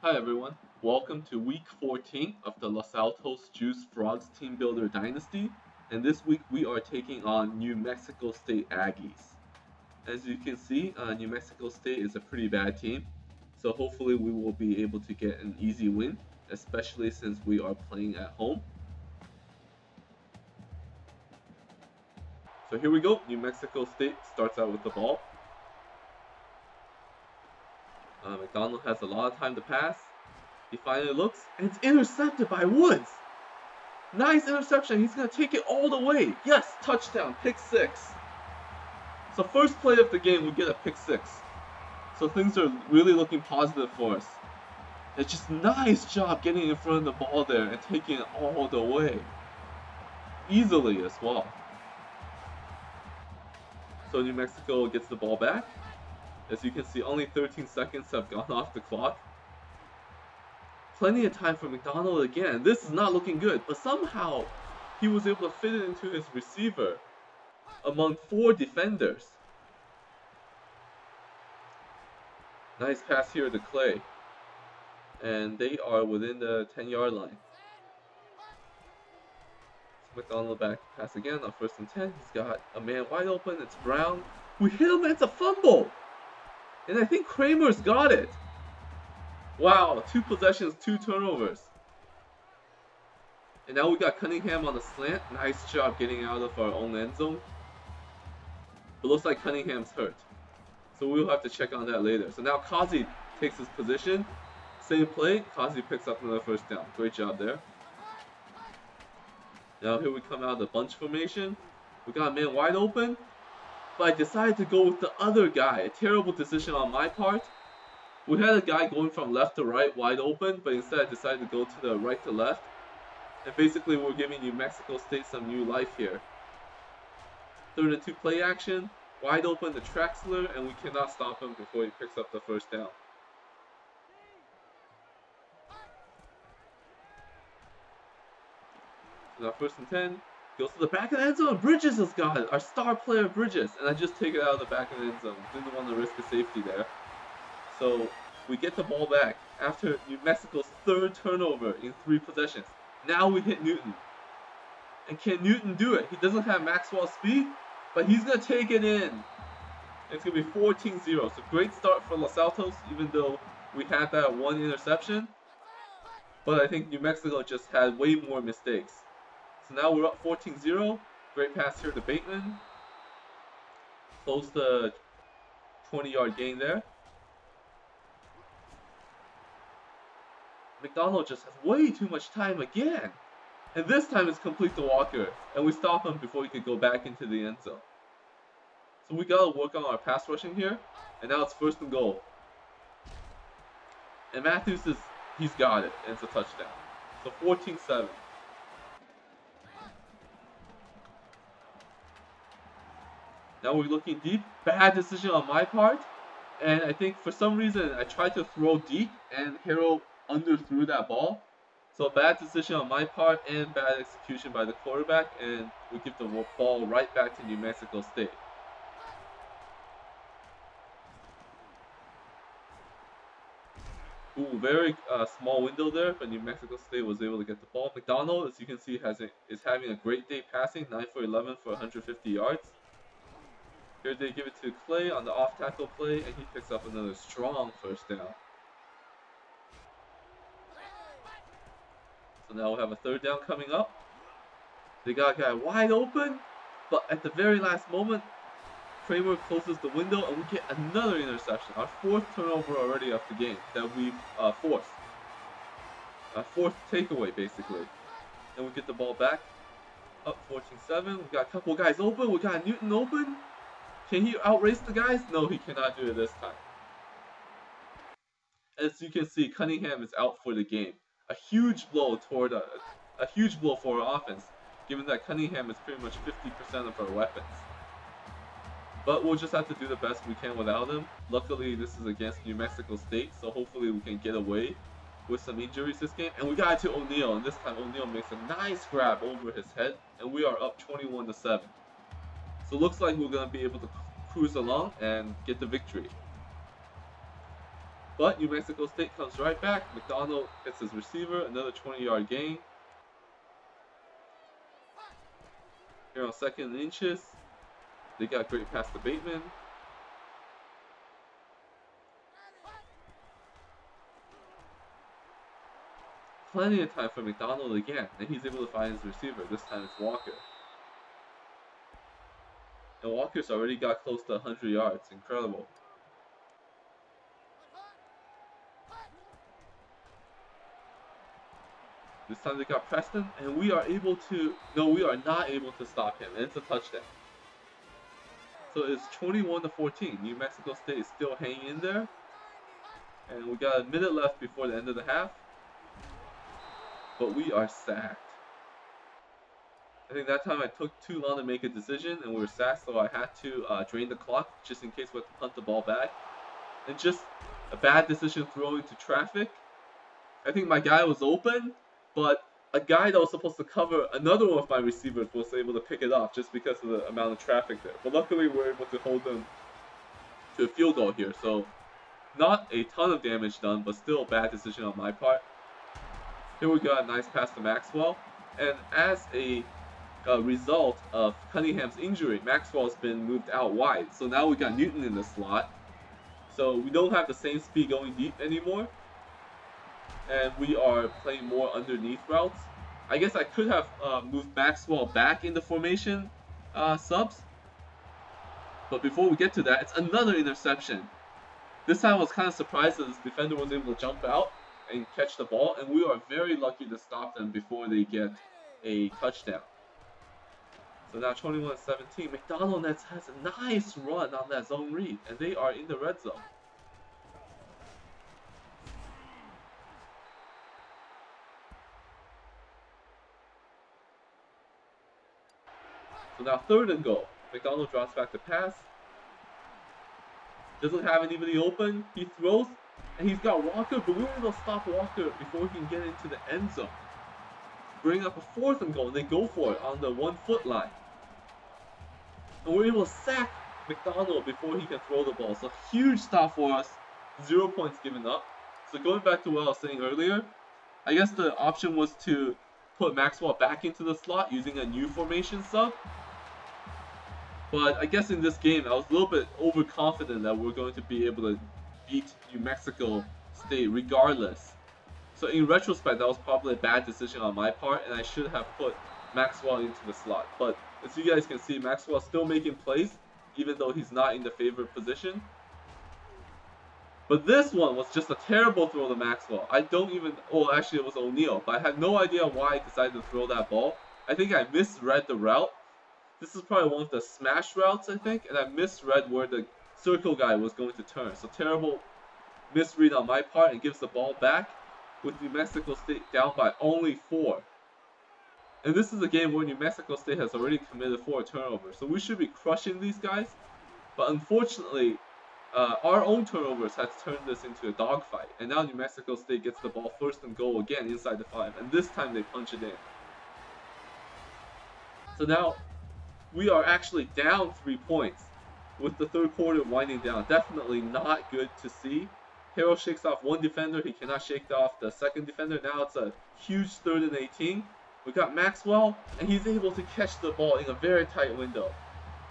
Hi everyone, welcome to week 14 of the Los Altos Juice Frogs Team Builder Dynasty, and this week we are taking on New Mexico State Aggies. As you can see, New Mexico State is a pretty bad team, so hopefully we will be able to get an easy win, especially since we are playing at home. So here we go, New Mexico State starts out with the ball. McDonald has a lot of time to pass. He finally looks, and it's intercepted by Woods. Nice interception. He's going to take it all the way. Yes, touchdown, pick six. So first play of the game, we get a pick six. So things are really looking positive for us. It's just nice job getting in front of the ball there and taking it all the way. Easily as well. So New Mexico gets the ball back. As you can see, only 13 seconds have gone off the clock. Plenty of time for McDonald again. This is not looking good, but somehow he was able to fit it into his receiver among 4 defenders. Nice pass here to Clay. And they are within the 10-yard line. So McDonald back pass again on 1st and 10. He's got a man wide open. It's Brown. We hit him. It's a fumble. And I think Kramer's got it. Wow, 2 possessions, 2 turnovers. And now we got Cunningham on the slant. Nice job getting out of our own end zone. But looks like Cunningham's hurt. So we'll have to check on that later. So now Kazi takes his position. Same play, Kazi picks up another 1st down. Great job there. Now here we come out of the bunch formation. We got a man wide open. But I decided to go with the other guy. A terrible decision on my part. We had a guy going from left to right wide open, but instead I decided to go to the right to left. And basically we're giving New Mexico State some new life here. 3rd and 2 play action, wide open to Traxler, and we cannot stop him before he picks up the 1st down. So now 1st and 10, goes to the back of the end zone. Bridges has got it, our star player Bridges, and I just take it out of the back of the end zone. Didn't want to risk a safety there. So we get the ball back after New Mexico's 3rd turnover in 3 possessions. Now we hit Newton. And can Newton do it? He doesn't have Maxwell speed, but he's going to take it in. And it's going to be 14-0. So great start for Los Altos, even though we had that 1 interception. But I think New Mexico just had way more mistakes. So now we're up 14-0. Great pass here to Bateman. Close the 20-yard gain there. McDonald just has way too much time again. And this time it's complete to Walker. And we stop him before he could go back into the end zone. So we got to work on our pass rushing here. And now it's 1st and goal. And Matthews he's got it. And it's a touchdown. So 14-7. Now we're looking deep. Bad decision on my part. And I think for some reason I tried to throw deep and Harold underthrew that ball. So bad decision on my part and bad execution by the quarterback, and we give the ball right back to New Mexico State. Ooh, very small window there, but New Mexico State was able to get the ball. McDonald, as you can see, is having a great day passing, 9 for 11 for 150 yards. Here they give it to Clay on the off-tackle play, and he picks up another strong 1st down. So now we'll have a 3rd down coming up. They got a guy wide open, but at the very last moment, Kramer closes the window and we get another interception. Our 4th turnover already of the game that we've forced. Our 4th takeaway, basically. And we get the ball back. Up 14-7. We got a couple guys open. We got Newton open. Can he outrace the guys? No, he cannot do it this time. As you can see, Cunningham is out for the game. A huge blow toward a huge blow for our offense, given that Cunningham is pretty much 50% of our weapons. But we'll just have to do the best we can without him. Luckily, this is against New Mexico State, so hopefully we can get away with some injuries this game. And we got it to O'Neal, and this time O'Neal makes a nice grab over his head, and we are up 21-7. So it looks like we're going to be able to cruise along and get the victory. But New Mexico State comes right back. McDonald hits his receiver, another 20-yard gain. Here on 2nd and inches, they got a great pass to Bateman. Plenty of time for McDonald again, and he's able to find his receiver. This time it's Walker. And Walker's already got close to 100 yards. Incredible. This time they got Preston, and we are able to... No, we are not able to stop him, and it's a touchdown. So it's 21-14. New Mexico State is still hanging in there. And we got a minute left before the end of the half. But we are sacked. I think that time I took too long to make a decision, and we were sacked, so I had to drain the clock just in case we had to punt the ball back. And just a bad decision throwing to traffic. I think my guy was open, but a guy that was supposed to cover another one of my receivers was able to pick it off just because of the amount of traffic there. But luckily we were able to hold them to a field goal here, so not a ton of damage done, but still a bad decision on my part. Here we got a nice pass to Maxwell, and as a result of Cunningham's injury, Maxwell's been moved out wide. So now we got Newton in the slot, so we don't have the same speed going deep anymore. And we are playing more underneath routes. I guess I could have moved Maxwell back in the formation subs. But before we get to that, it's another interception. This time I was kind of surprised that this defender was able to jump out and catch the ball. And we are very lucky to stop them before they get a touchdown. So now 21-17. McDonald Nets has a nice run on that zone read. And they are in the red zone. So now 3rd and goal. McDonald drops back to pass. Doesn't have anybody open. He throws, and he's got Walker, but we were able to stop Walker before he can get into the end zone. Bring up a 4th and goal, and they go for it on the 1-foot line. And we're able to sack McDonald before he can throw the ball. So huge stop for us. 0 points given up. So going back to what I was saying earlier, I guess the option was to put Maxwell back into the slot using a new formation sub. But I guess in this game, I was a little bit overconfident that we're going to be able to beat New Mexico State regardless. So in retrospect, that was probably a bad decision on my part, and I should have put Maxwell into the slot. But as you guys can see, Maxwell's still making plays, even though he's not in the favored position. But this one was just a terrible throw to Maxwell. I don't even... Oh, actually it was O'Neal, but I had no idea why I decided to throw that ball. I think I misread the route. This is probably one of the smash routes, I think, and I misread where the circle guy was going to turn. So terrible misread on my part, and gives the ball back with New Mexico State down by only 4. And this is a game where New Mexico State has already committed 4 turnovers. So we should be crushing these guys. But unfortunately, our own turnovers has turned this into a dogfight. And now New Mexico State gets the ball 1st and goal again inside the 5. And this time they punch it in. So now we are actually down 3 points with the 3rd quarter winding down. Definitely not good to see. Harrell shakes off one defender. He cannot shake off the 2nd defender. Now it's a huge 3rd and 18. We got Maxwell, and he's able to catch the ball in a very tight window.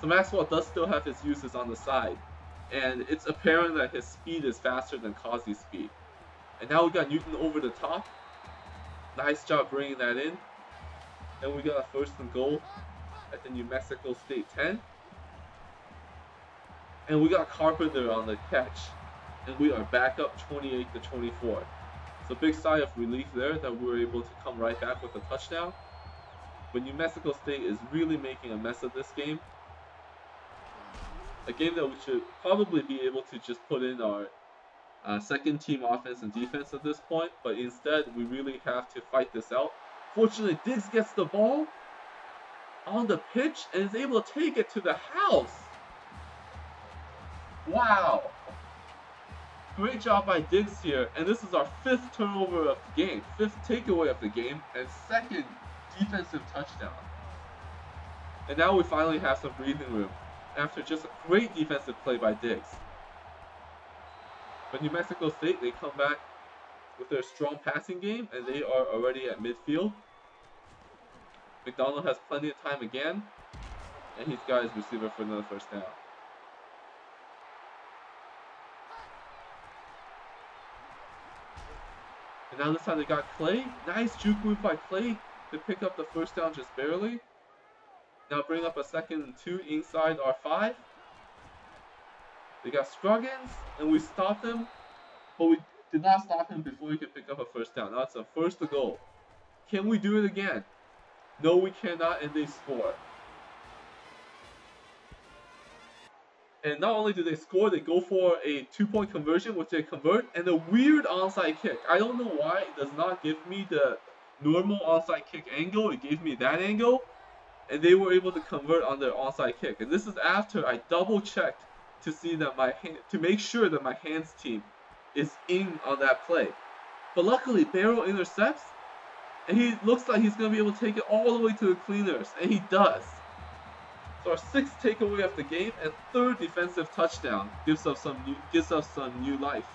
So Maxwell does still have his uses on the side. And it's apparent that his speed is faster than Causey's speed. And now we got Newton over the top. Nice job bringing that in. And we got a 1st and goal at the New Mexico State 10. And we got Carpenter on the catch. And we are back up 28-24. So big sigh of relief there that we were able to come right back with a touchdown. But New Mexico State is really making a mess of this game. A game that we should probably be able to just put in our 2nd team offense and defense at this point. But instead, we really have to fight this out. Fortunately, Diggs gets the ball on the pitch and is able to take it to the house. Wow. Great job by Diggs here. And this is our 5th turnover of the game. 5th takeaway of the game. And 2nd defensive touchdown. And now we finally have some breathing room after just a great defensive play by Diggs. But New Mexico State, they come back with their strong passing game, and they are already at midfield. McDonald has plenty of time again, and he's got his receiver for another first down. And now this time they got Clay. Nice juke move by Clay to pick up the first down just barely. Now bring up a 2nd and 2 inside R5. They got Scroggins, and we stopped him, but we did not stop him before he could pick up a first down. Now it's a 1st to goal. Can we do it again? No, we cannot, and they score. And not only do they score, they go for a 2-point conversion, which they convert, and a weird onside kick. I don't know why it does not give me the normal onside kick angle. It gave me that angle, and they were able to convert on their onside kick. And this is after I double-checked to see that to make sure that my hands team is in on that play. But luckily, Barrow intercepts, and he looks like he's going to be able to take it all the way to the cleaners, and he does. So our 6th takeaway of the game and 3rd defensive touchdown gives us some new life.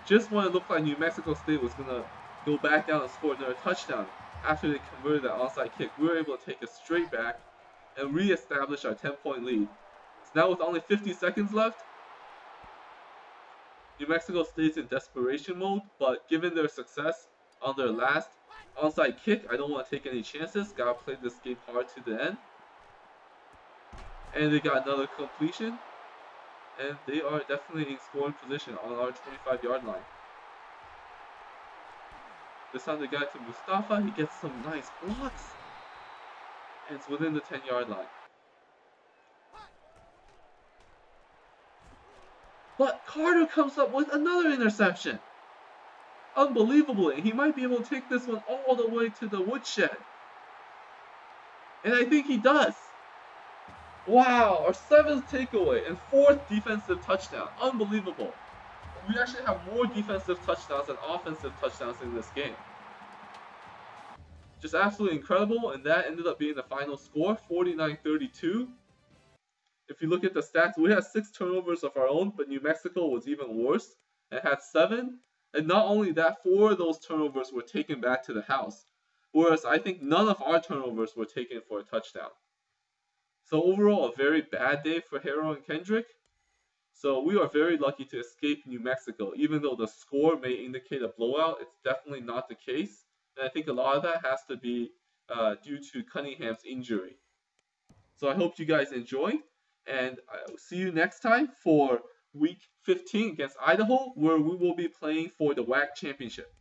Just when it looked like New Mexico State was going to go back down and score another touchdown after they converted that onside kick, we were able to take it straight back and re-establish our 10-point lead. So now with only 50 seconds left, New Mexico State's in desperation mode, but given their success on their last onside kick, I don't want to take any chances. Gotta play this game hard to the end. And they got another completion. And they are definitely in scoring position on our 25-yard line. This time they got it to Mustafa. He gets some nice blocks. And it's within the 10-yard line. But Carter comes up with another interception. Unbelievably, he might be able to take this one all the way to the woodshed. And I think he does. Wow, our 7th takeaway and 4th defensive touchdown. Unbelievable. We actually have more defensive touchdowns than offensive touchdowns in this game. Just absolutely incredible, and that ended up being the final score, 49-32. If you look at the stats, we had 6 turnovers of our own, but New Mexico was even worse. It had 7. And not only that, 4 of those turnovers were taken back to the house. Whereas I think none of our turnovers were taken for a touchdown. So overall, a very bad day for Harrow and Kendrick. So we are very lucky to escape New Mexico. Even though the score may indicate a blowout, it's definitely not the case. And I think a lot of that has to be due to Cunningham's injury. So I hope you guys enjoy. And I'll see you next time for Week 15 against Idaho, where we will be playing for the WAC championship.